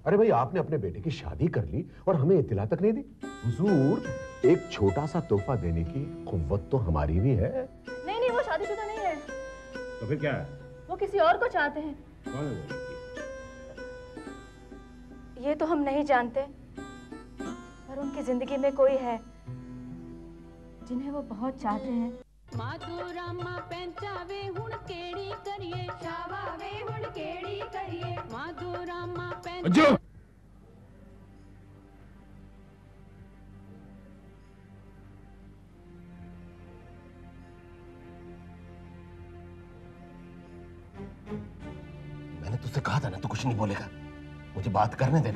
अरे भाई, आपने अपने बेटे की शादी कर ली और हमें इत्तला तक नहीं दी। हुजूर, एक छोटा सा तोहफा देने की कुव्वत तो हमारी भी है। नहीं नहीं, वो शादीशुदा नहीं है। तो फिर क्या है? वो किसी और को चाहते हैं। कौन है वो? ये तो हम नहीं जानते, पर उनकी जिंदगी में कोई है जिन्हें वो बहुत चाहते हैं। माधुरामा पेंचावे हुण केड़ी करिए, शावावे हुण केड़ी करिए, माधुरामा पेंचावे। मैंने तुझसे कहा था ना, तू कुछ नहीं बोलेगा, मुझे बात करने दे।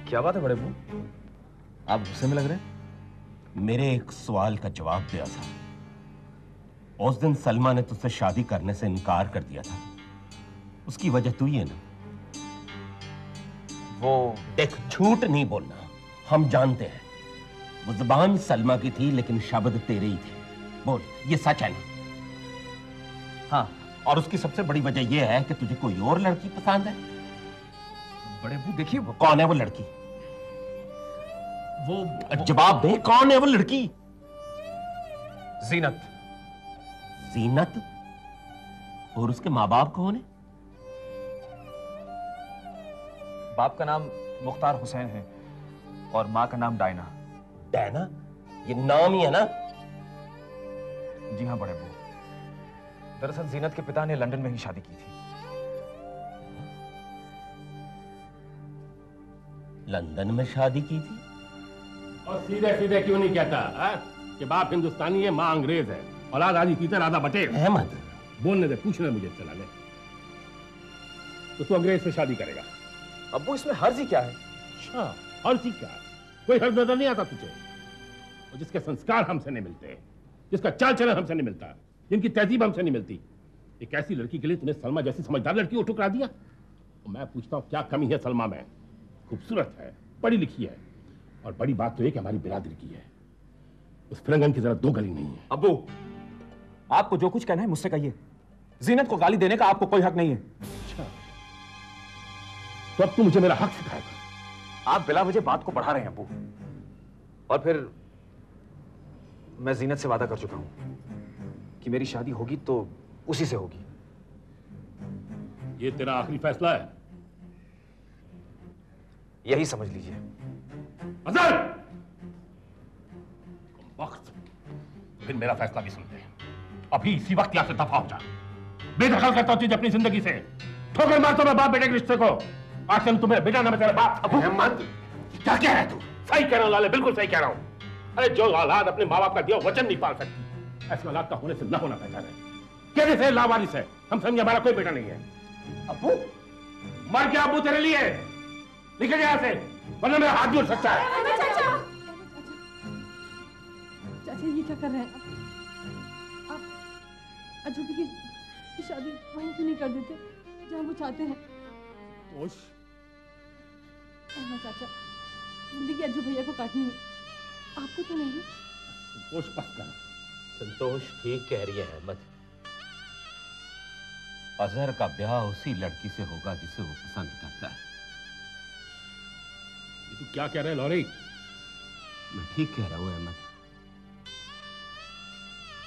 क्या बात है बड़े बू, आप गुस्से में लग रहे हैं? मेरे एक सवाल का जवाब दिया था। उस दिन सलमा ने तुझसे शादी करने से इनकार कर दिया था, उसकी वजह तू ही है ना। वो देख, झूठ नहीं बोलना, हम जानते हैं वो जुबान सलमा की थी लेकिन शब्द तेरे ही थे। बोल, ये सच है ना? हाँ, और उसकी सबसे बड़ी वजह यह है कि तुझे कोई और लड़की पसंद है। बड़े बू देखिए, वो कौन है वो लड़की? वो जवाब दे, कौन है वो लड़की? जीनत। जीनत? और उसके माँ बाप कौन है? बाप का नाम मुख्तार हुसैन है और माँ का नाम डायना। डायना? ये नाम ही है ना? जी हाँ बड़े बू, दरअसल जीनत के पिता ने लंदन में ही शादी की थी। लंदन में शादी की थी? और सीधे सीधे क्यों नहीं कहता कि बाप हिंदुस्तानी है, माँ अंग्रेज है, औलाद आदि टीचर आधा बटेर। अहमद, बोलने दे, पूछने मुझे चला ले। तो तू अंग्रेज से शादी करेगा? अब्बू इसमें हर्ज ही क्या है? अच्छा, हर्ज ही क्या है? कोई हर्ज नजर नहीं आता तुझे? और जिसके संस्कार हमसे नहीं मिलते, जिसका चाल चलन हमसे नहीं मिलता, जिनकी तहजीब हमसे नहीं मिलती, एक ऐसी लड़की के लिए तूने सलमा जैसी समझदार लड़की को ठुकरा दिया। तो मैं पूछता हूँ, क्या कमी है सलमा में? खूबसूरत है, पढ़ी लिखी है, और बड़ी बात तो है कि हमारी बिरादरी की है। उस फिरंगन की जरा दो गली नहीं है। अब्बू, आपको जो कुछ कहना है मुझसे कहिए, जीनत को गाली देने का आपको कोई हक नहीं है। अच्छा, तो अब तू मुझे मेरा हक सिखाएगा? आप बिला वजह बात को बढ़ा रहे हैं अब्बू। और फिर मैं जीनत से वादा कर चुका हूं कि मेरी शादी होगी तो उसी से होगी। ये तेरा आखिरी फैसला है? यही समझ लीजिए। अजहर! वक्त, फिर मेरा फैसला भी सुनते हैं। अभी इसी वक्त यहां से दफा हो जा। बेदखल करता तुझे अपनी जिंदगी से। ठोकर मारता मैं बाप बेटे के रिश्ते को। आज से तुम्हें बेटा ना मैं तेरा बाप। अहमद, क्या कह रहा है तू? सही कह रहा हूं लाले, बिल्कुल सही कह रहा हूं। अरे जो औलाद अपने माँ बाप का दिया वचन नहीं पाल सकती, ऐसी औलाद का होने से न होना पहचान है। कहने से लावारिस है, हम समझे हमारा कोई बेटा नहीं है। अब्बू, मर गया अब्बू तेरे लिए। निकल यहां से, वरना मेरा हाथ भी उठ सकता है। चाचा, ये क्या कर रहे हैं आप? अजूबी की शादी वहीं क्यों नहीं कर देते जहां वो चाहते हैं? चाचा, जिंदगी अज्जू भैया को काटनी है, आपको तो नहीं। संतोष बस कर। संतोष ठीक कह रही है अहमद। अजहर का ब्याह उसी लड़की से होगा जिसे वो पसंद करता है। ये तू क्या कह रहा है लॉरी? मैं ठीक कह रहा हूं अहमद।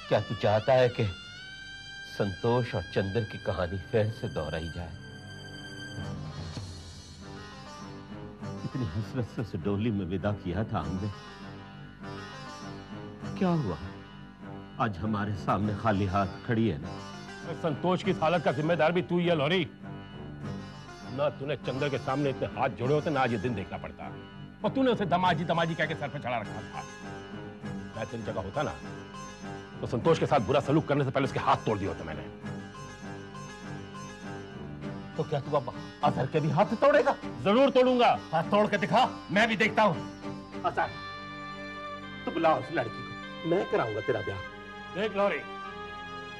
क्या तू चाहता है कि संतोष और चंदर की कहानी फिर से दोहराई जाए? इतनी हसरत से उस डोली में विदा किया था हमने, क्या हुआ? आज हमारे सामने खाली हाथ खड़ी है ना। संतोष की हालत का जिम्मेदार भी तू ही है लॉरी। ना तूने चंदर के सामने इतने हाथ जोड़े होते ना आज ये दिन देखना पड़ता, और तूने उसे दमाजी दमाजी कह के सर पे चढ़ा रखा था। मैं तेरी जगह होता ना तो संतोष के साथ बुरा सलूक करने से पहले उसके हाथ तोड़ दिए होते मैंने। तो क्या तू अब अजहर के भी हाथ तोड़ेगा? जरूर तोड़ूंगा। हाथ तोड़ के दिखा, मैं भी देखता हूं। अजहर, तू बुला उस लड़की को, मैं कराऊंगा तेरा ब्याह। देख लॉरी,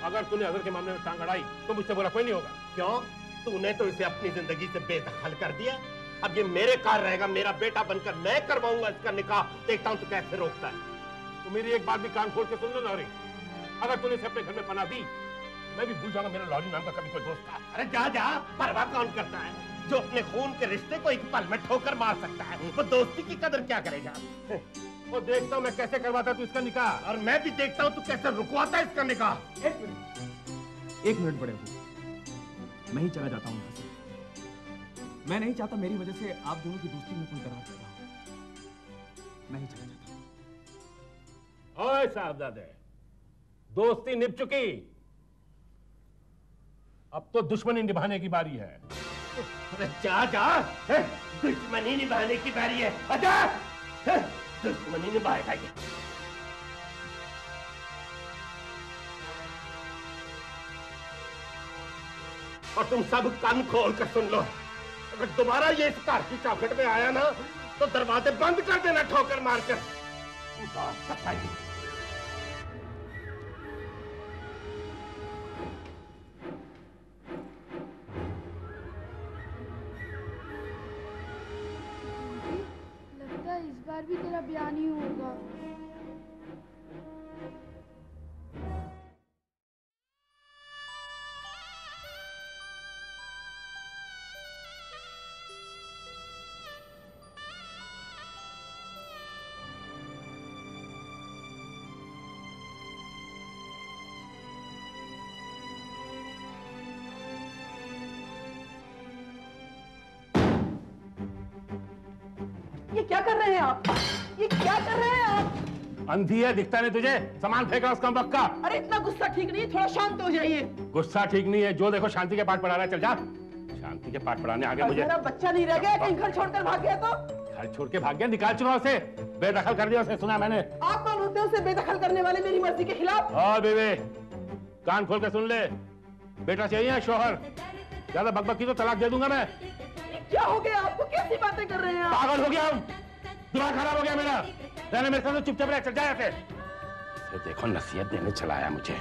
अगर तूने अजहर के मामले में टांग अड़ाई तो मुझसे बुरा कोई नहीं होगा। क्यों? तूने तो इसे अपनी जिंदगी से बेदखल कर दिया। अब ये मेरे कार रहेगा, मेरा बेटा बनकर मैं करवाऊंगा इसका निकाह। देखता हूं तू कैसे रोकता है। तो मेरी एक बात भी कान खोल के सुन लो लॉरी, अगर तूने इसे अपने घर में पनाह दी, मैं भी भूल जाऊंगा मेरा लॉरी नाम का कभी कोई दोस्त था। अरे जा जा, परवाह कौन करता है? जो अपने खून के रिश्ते को एक पल में ठोकर मार सकता है, वो दोस्ती की कदर क्या करेगा? वो देखता हूँ मैं कैसे करवाता तू इसका निकाह, और मैं भी देखता हूँ तू कैसे रुकवाता इसका निकाह। एक मिनट बड़े अबू, मैं ही चला जाता हूँ यहाँ से। मैं नहीं चाहता मेरी वजह से आप दोनों की दोस्ती में कोई दरार पैदा हो। मैं ही चला जाता हूँ। ओए साहबजादे, दोस्ती निभ चुकी, अब तो दुश्मनी निभाने की बारी है। अरे जा जा, दुश्मनी निभाने की बारी है। आजा, दुश्मनी निभाएगा ये। और तुम सब कान खोल कर सुन लो, अगर दोबारा ये इस कार की चौखट में आया ना, तो दरवाजे बंद कर देना ठोकर मारकर। बात बताइए। लगता है इस बार भी तेरा ब्याह नहीं होगा। ये क्या कर रहे हैं आप? ये क्या कर रहे हैं आप? अंधी है, दिखता नहीं तुझे? सामान फेंका उसका बक्का। अरे इतना गुस्सा ठीक नहीं है, थोड़ा शांत हो जाइए। गुस्सा ठीक नहीं है, जो देखो शांति के पाठ पढ़ा रहा है। चल जा, शांति के पाठ पढ़ाने आगे मुझे। मेरा बच्चा नहीं रह गया, कहीं घर छोड़कर भाग गया तो? घर छोड़ के भाग गया, निकाल चुनाव से, बेदखल कर दिया उसे, सुना मैंने। आप कौन होते हैं उसे बेदखल करने वाले मेरी मर्जी के खिलाफ? और बेबे, कान खोल के सुन ले, बेटा चाहिए शोहर, ज्यादा बकबक की तो तलाक दे दूंगा मैं। क्या हो गया आपको? कैसी बातें कर रहे हैं आप? पागल हो गया हूँ, दिमाग खराब हो गया मेरा। रहने मेरे साथ चुपचाप रह, चल जा यहाँ से। देखो नसीहत देने चलाया मुझे।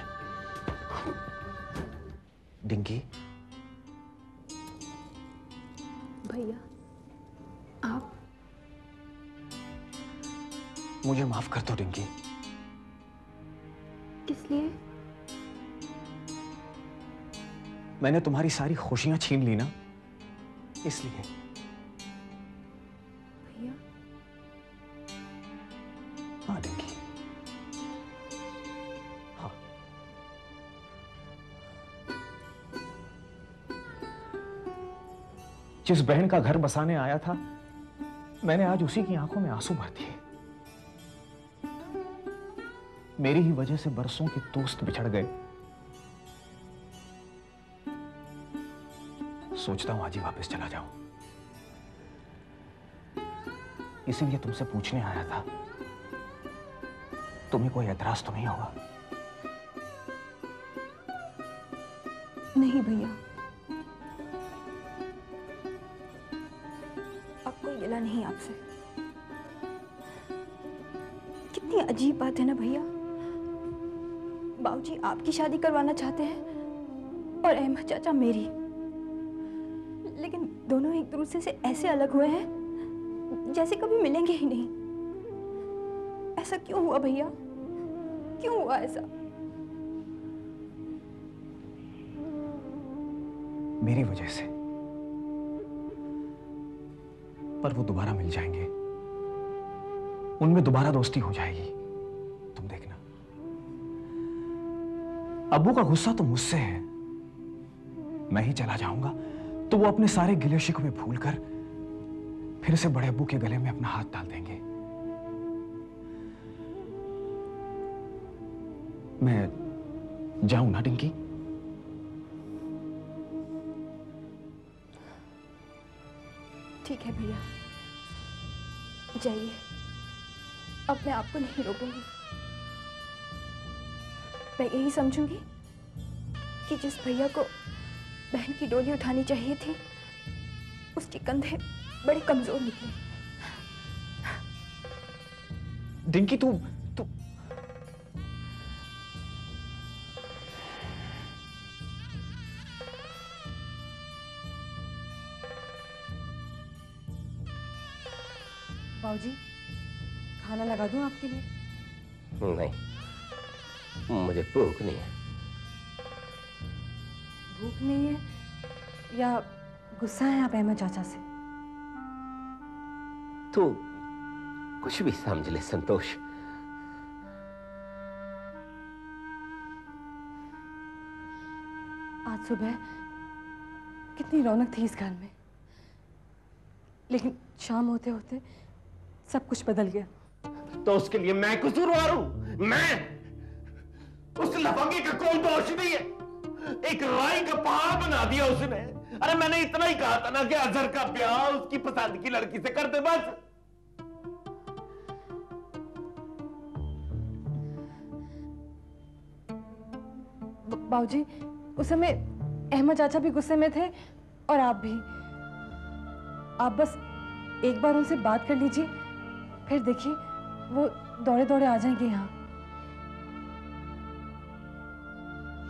डिंकी, भैया आप मुझे माफ कर दो डिंकी। किस लिए? मैंने तुम्हारी सारी खुशियां छीन ली ना, इसलिए। भैया हाँ डिंकी, हाँ। जिस बहन का घर बसाने आया था, मैंने आज उसी की आंखों में आंसू भर दिए। मेरी ही वजह से बरसों के दोस्त बिछड़ गए। सोचता हूं आज ही वापस चला जाऊं। इसीलिए तुमसे पूछने आया था, तुम्हें कोई एतराज तो नहीं होगा? नहीं भैया, अब कोई गिला नहीं आपसे। कितनी अजीब बात है ना भैया, बाबूजी आपकी शादी करवाना चाहते हैं और अहमद चाचा मेरी, लेकिन दोनों एक दूसरे से ऐसे अलग हुए हैं जैसे कभी मिलेंगे ही नहीं। ऐसा क्यों हुआ भैया? क्यों हुआ ऐसा? मेरी वजह से। पर वो दोबारा मिल जाएंगे, उनमें दोबारा दोस्ती हो जाएगी, तुम देखना। अब्बू का गुस्सा तो मुझसे है, मैं ही चला जाऊंगा तो वो अपने सारे गिले शिकवे भूलकर फिर से बड़े अब्बू के गले में अपना हाथ डाल देंगे। मैं जाऊं ना डिंकी? ठीक है भैया, जाइए। अब मैं आपको नहीं रोकूंगी। मैं यही समझूंगी कि जिस भैया को बहन की डोली उठानी चाहिए थी, उसके कंधे बड़े कमजोर निकले। डिंकी तू बाबूजी, खाना लगा दूं आपके लिए? नहीं, मुझे भूख नहीं है। भूख नहीं है या गुस्सा है आप अहमद चाचा से? तू कुछ भी समझ ले संतोष। आज सुबह कितनी रौनक थी इस घर में, लेकिन शाम होते होते सब कुछ बदल गया। तो उसके लिए मैं कसूरवार हूं? मैं? उस लफंगे का कोई दोष नहीं है। एक राई का पहाड़ बना दिया उसने। अरे मैंने इतना ही कहा था ना कि अजहर का ब्याह उसकी पसंद की लड़की से कर दे बस। बाबूजी, उस समय अहमद चाचा भी गुस्से में थे और आप भी। आप बस एक बार उनसे बात कर लीजिए, फिर देखिए वो दौड़े दौड़े आ जाएंगे यहाँ।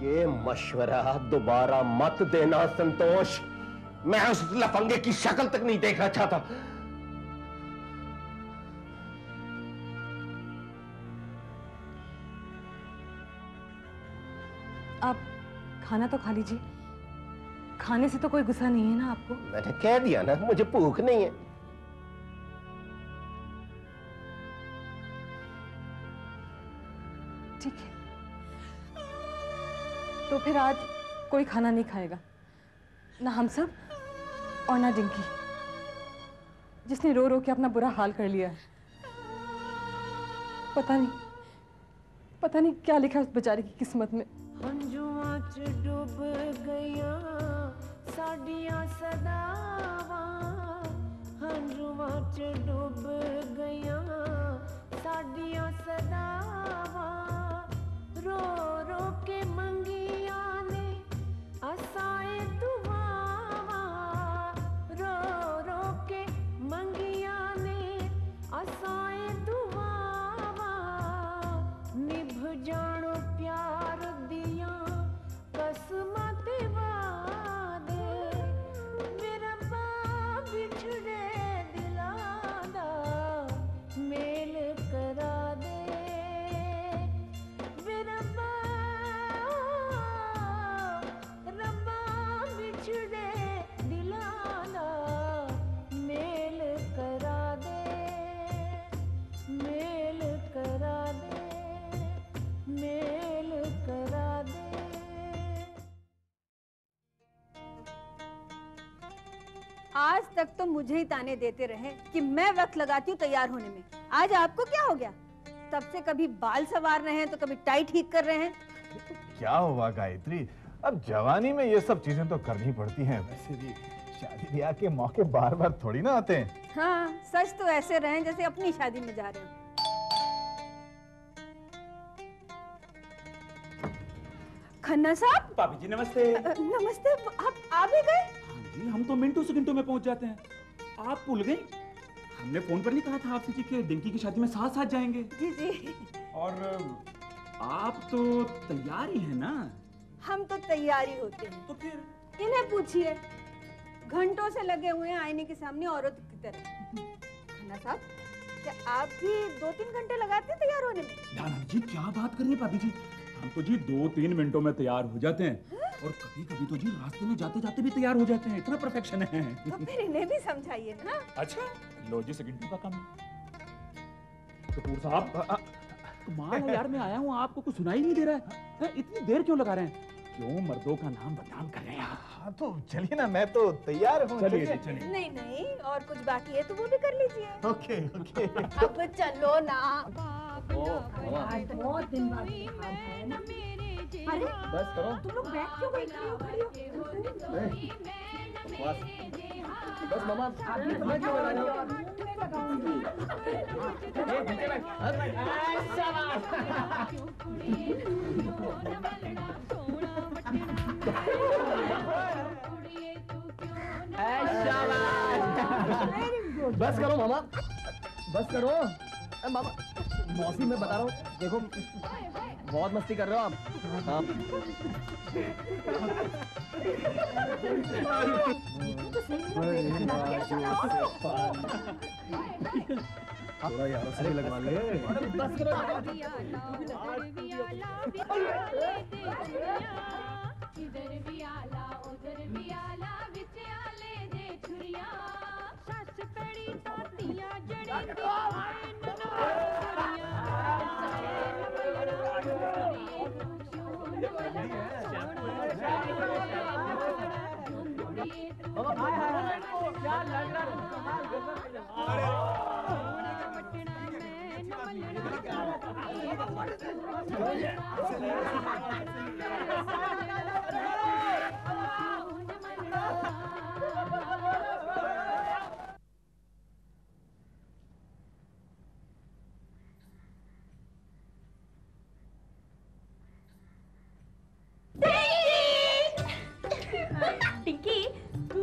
ये मशवरा दोबारा मत देना संतोष। मैं उस लफंगे की शक्ल तक नहीं देखना चाहता। आप खाना तो खा लीजिए। खाने से तो कोई गुस्सा नहीं है ना आपको? मैंने कह दिया ना, मुझे भूख नहीं है। ठीक है, तो फिर आज कोई खाना नहीं खाएगा, ना हम सब और ना डिंकी, जिसने रो रो के अपना बुरा हाल कर लिया है। पता नहीं क्या लिखा है उस बेचारे की किस्मत में। हंजुआं च डुब गया साडियां सदावां, हंजुआं च डुब गया साडियां सदावां, रो रो के मंगिया ने असाए दुआवां, रो रो के मंगिया ने असाए दुआवां, निभ जानो प्यार दिया कसमां ते वादे, मेरा बा बिछड़े दिलां दा मेल करा दे, मेरा बा रब्बा बिछड़े दिलां दा मेल करा दे, मेल करा दे, मेल करा दे। आज तक तो मुझे ही ताने देते रहे कि मैं वक्त लगाती हूँ तैयार होने में। आज आपको क्या हो गया? तब से कभी बाल संवार रहे हैं तो कभी टाई ठीक कर रहे हैं। तो क्या हुआ गायत्री, अब जवानी में ये सब चीजें तो करनी पड़ती हैं। वैसे भी शादी ब्याह के मौके बार बार थोड़ी ना आते हैं। हाँ, सच तो ऐसे रहें जैसे अपनी शादी में जा रहे हो। खन्ना साहब। भाभी जी नमस्ते। नमस्ते, आप आ भी गए? हाँ जी, हम तो मिनटों सेकंडों में पहुंच जाते हैं। आप भूल गई, हमने फोन पर नहीं कहा था आपसे जी कि डिंकी की शादी में साथ साथ जाएंगे। जी जी। और आप तो तैयार ही हैं ना? हम तो तैयार ही होते हैं। तो फिर इन्हें पूछिए, घंटों से लगे हुए हैं आईने के सामने औरत की तरह। खन्ना साहब, क्या आप भी 2-3 घंटे लगाते हैं तैयार होने में? नाना जी क्या बात कर रही है भाभी जी, हम तो जी 2-3 मिनटों में तैयार हो जाते हैं। और कभी कभी तो जी रास्ते में जाते जाते भी तैयार हो जाते हैं, इतना परफेक्शन है। तो फिर इन्हें भी समझाइए ना। अच्छा, लो जी सेकंडों का काम। कपूर साहब, कमाल है यार, मैं आया हूँ आपको कुछ सुनाई नहीं दे रहा है? इतनी देर क्यों लगा रहे हैं? क्यों मर्दों का नाम बदनाम कर रहे हैं आप? हाँ तो चलिए ना, मैं तो तैयार हूँ। चलिए जी चलिए। नहीं नहीं, और कुछ बाकी है तो वो भी कर लीजिए। Okay okay. अब चलो ना। बहुत दिन बाद है ना। अरे बस करो। तुम लोग बैठ क्यों गए? खड़ी हो। बस मामा, आप भी समझ क्यों बना रहे हो? बस करो मामा, बस करो। मामा, मौसी मैं बता रहा हूँ, देखो बहुत मस्ती कर रहे हो आप। हाँ। थोड़ा यार से भी लगवा ले। बस करो इधर भी आला उधर भी आला विच आले दे छुरिया सस पड़ी तातियां जड़ी टिंकी, तू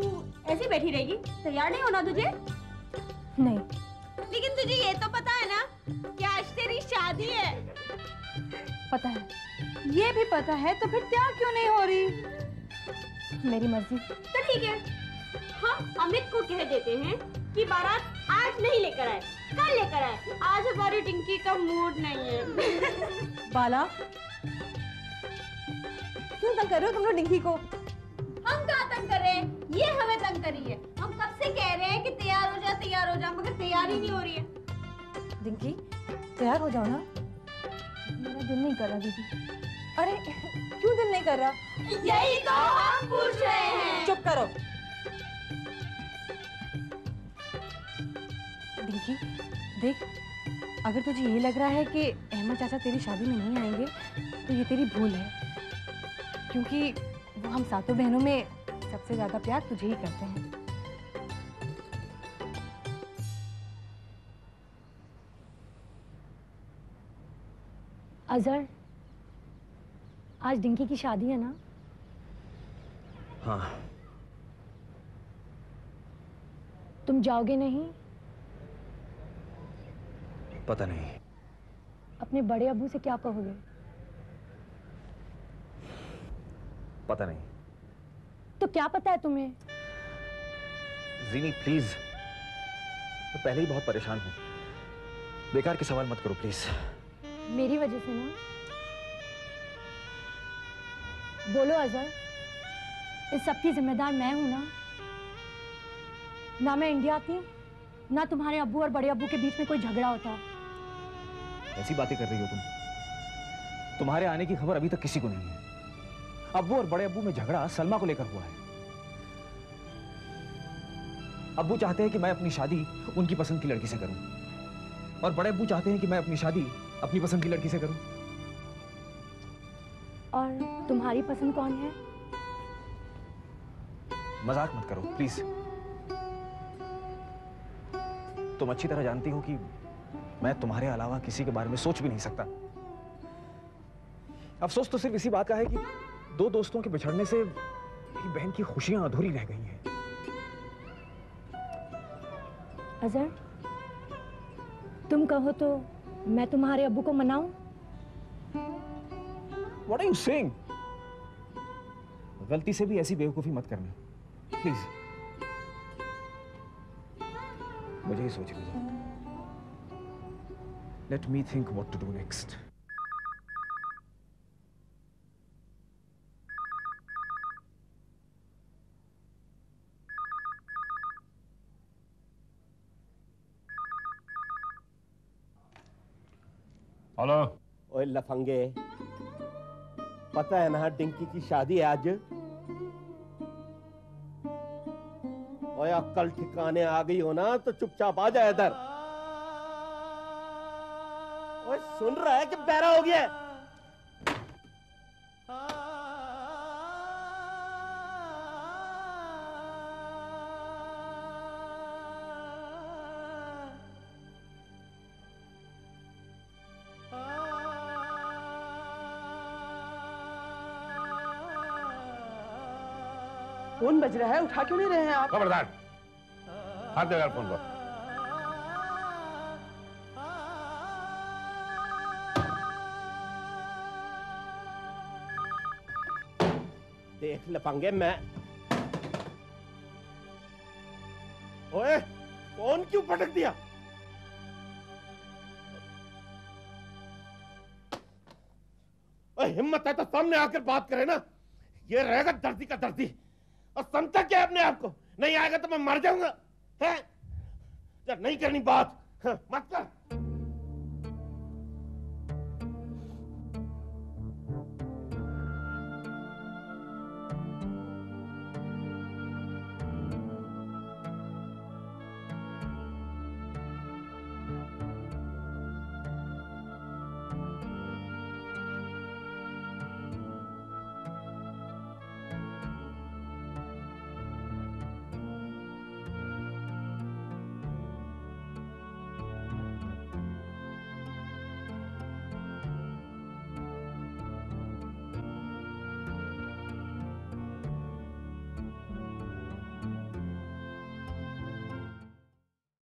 ऐसे बैठी रहेगी? तैयार नहीं होना तुझे? नहीं। लेकिन तुझे ये तो पता है ना कि आज तेरी शादी है। पता है। ये भी पता है तो फिर तैयार क्यों नहीं हो रही? मेरी मर्जी। तो ठीक है, हम अमित को कह देते हैं कि बारात आज नहीं लेकर आए, कल लेकर आए। आज हमारी टिंकी का मूड नहीं है। बाला, क्यों तंग कर रहे हो तुम लोग डिंकी को? हम कहाँ तंग कर रहे हैं? ये हमें तंग करी है। हम कब से कह रहे हैं कि तैयार हो जा, मगर तैयार ही नहीं हो रही है। डिंकी, तैयार हो जाओ ना। मेरा दिल नहीं कर रहा दीदी। अरे क्यों दिल नहीं कर रहा? यही तो हम पूछ रहे हैं। चुप करो। डिंकी, देख, अगर तुझे ये लग रहा है कि अहमद चाचा तेरी शादी में नहीं आएंगे तो ये तेरी भूल है, क्योंकि वो हम सातों बहनों में सबसे ज्यादा प्यार तुझे ही करते हैं। अजहर, आज डिंकी की शादी है ना? हाँ। तुम जाओगे नहीं? पता नहीं। अपने बड़े अब्बू से क्या कहोगे? पता नहीं। तो क्या पता है तुम्हें? जीनी प्लीज, मैं पहले ही बहुत परेशान हूं। बेकार के सवाल मत करो प्लीज। मेरी वजह से ना? बोलो अजहर, इस सब की जिम्मेदार मैं हूं ना? ना मैं इंडिया आती, ना तुम्हारे अब्बू और बड़े अब्बू के बीच में कोई झगड़ा होता। ऐसी बातें कर रही हो तुम? तुम्हारे आने की खबर अभी तक किसी को नहीं है। अब्बू और बड़े अब्बू में झगड़ा सलमा को लेकर हुआ है। अब्बू चाहते हैं कि मैं अपनी शादी उनकी पसंद की लड़की से करूं, और बड़े अब्बू चाहते हैं कि मैं अपनी शादी अपनी पसंद की लड़की से करूं। और तुम्हारी पसंद कौन है? मजाक मत करो प्लीज। तुम अच्छी तरह जानती हो कि मैं तुम्हारे अलावा किसी के बारे में सोच भी नहीं सकता। अफसोस तो सिर्फ इसी बात का है कि दो दोस्तों के बिछड़ने से मेरी बहन की खुशियां अधूरी रह गई हैं। अजहर, तुम कहो तो मैं तुम्हारे अब्बू को मनाऊं? What are you saying? गलती से भी ऐसी बेवकूफी मत करना प्लीज। मुझे ही सोचने दो। Let me think what to do next. Hello. ओए लफंगे, पता है ना डिंकी की शादी है आज? ओए अक्ल ठिकाने आ गई हो ना तो चुपचाप आ जा इधर। ओए सुन रहा है कि बहरा हो गया है? फोन बज रहा है, उठा क्यों नहीं रहे हैं आप? खबरदार, हाथ दे यार फोन को। देख लफंगे, मैं ओए फोन क्यों पटक दिया? और हिम्मत है तो सामने आकर बात करे ना। ये रहेगा दर्दी का दर्दी, और समझता क्या अपने आप को? नहीं आएगा तो मैं मर जाऊंगा है? जब नहीं करनी बात, हाँ, मत कर।